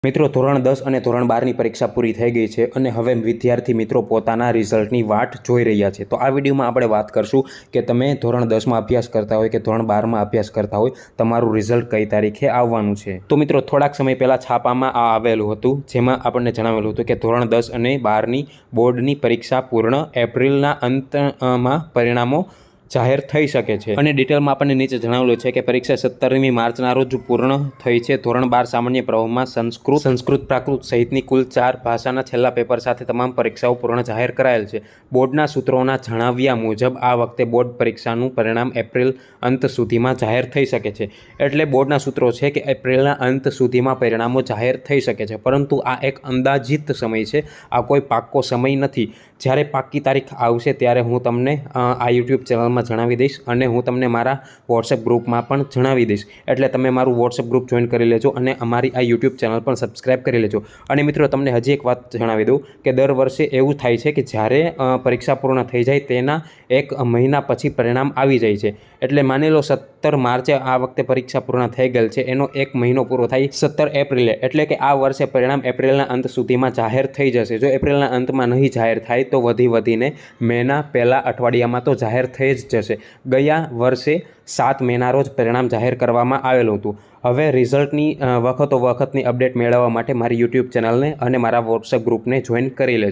મિત્રો ધોરણ 10 અને ધોરણ 12ની પરીક્ષા પૂરી થઈ ગઈ છે અને હવે વિદ્યાર્થી મિત્રો પોતાના રિઝલ્ટની વાટ જોઈ રહ્યા છે। તો આ વિડીયોમાં આપણે વાત કરશું કે તમે ધોરણ 10માં અભ્યાસ કરતા હોય કે ધોરણ 12માં અભ્યાસ કરતા હોય, તમારું રિઝલ્ટ કઈ તારીખે આવવાનું છે। તો મિત્રો થોડાક સમય પહેલાં છાપામાં આ આવેલું હતું, જેમાં આપણને જણાવેલું હતું કે ધોરણ 10 અને 12ની બોર્ડની પરીક્ષા પૂર્ણ એપ્રિલના અંતમાં પરિણામો જાહેર થઈ શકે છે। અને ડિટેલમાં આપણને નીચે જણાવેલું છે કે પરીક્ષા 17મી માર્ચના રોજ પૂર્ણ થઈ છે। ધોરણ 12 સામાન્ય પ્રવાહમાં સંસ્કૃત પ્રાકૃત સહિતની કુલ 4 ભાષાના છેલ્લા પેપર સાથે તમામ પરીક્ષાઓ પૂર્ણ જાહેર કરાયેલ છે। બોર્ડના સૂત્રોના જણાવ્યા મુજબ આ વખતે બોર્ડ પરીક્ષાનું પરિણામ એપ્રિલ અંત સુધીમાં જાહેર થઈ શકે છે। એટલે બોર્ડના સૂત્રો છે કે એપ્રિલના અંત સુધીમાં પરિણામો જાહેર થઈ શકે છે, પરંતુ આ એક અંદાજિત સમય છે, આ કોઈ પાક્કો સમય નથી। જ્યારે પાક્કી તારીખ આવશે ત્યારે હું તમને આ યુટ્યુબ ચેનલમાં જણાવી દઈશ અને હું તમને મારા વોટ્સએપ ગ્રુપમાં પણ જણાવી દઈશ। એટલે તમે મારું વોટ્સએપ ગ્રુપ જોઈન કરી લેજો અને અમારી આ યુટ્યુબ ચેનલ પણ સબસ્ક્રાઈબ કરી લેજો। અને મિત્રો તમને હજી એક વાત જણાવી દઉં કે દર વર્ષે એવું થાય છે કે જ્યારે પરીક્ષા પૂર્ણ થઈ જાય તેના 1 મહિના પછી પરિણામ આવી જાય છે। એટલે માની લો 17 માર્ચે આ વખતે પરીક્ષા પૂર્ણ થઈ ગયેલ છે, એનો 1 મહિનો પૂરો થાય 17 એપ્રિલે, એટલે કે આ વર્ષે પરિણામ એપ્રિલના અંત સુધીમાં જાહેર થઈ જશે। જો એપ્રિલના અંતમાં નહીં જાહેર થાય તો વધીને મેના પહેલા અઠવાડિયામાં તો જાહેર થઈ જ જશે। ગયા વર્ષે 7 મેના રોજ પરિણામ જાહેર કરવામાં આવેલું હતું। હવે રિઝલ્ટની વખતની અપડેટ મેળવવા માટે મારી યુટ્યુબ ચેનલને અને મારા વોટ્સએપ ગ્રુપને જોઈન કરી લેજો।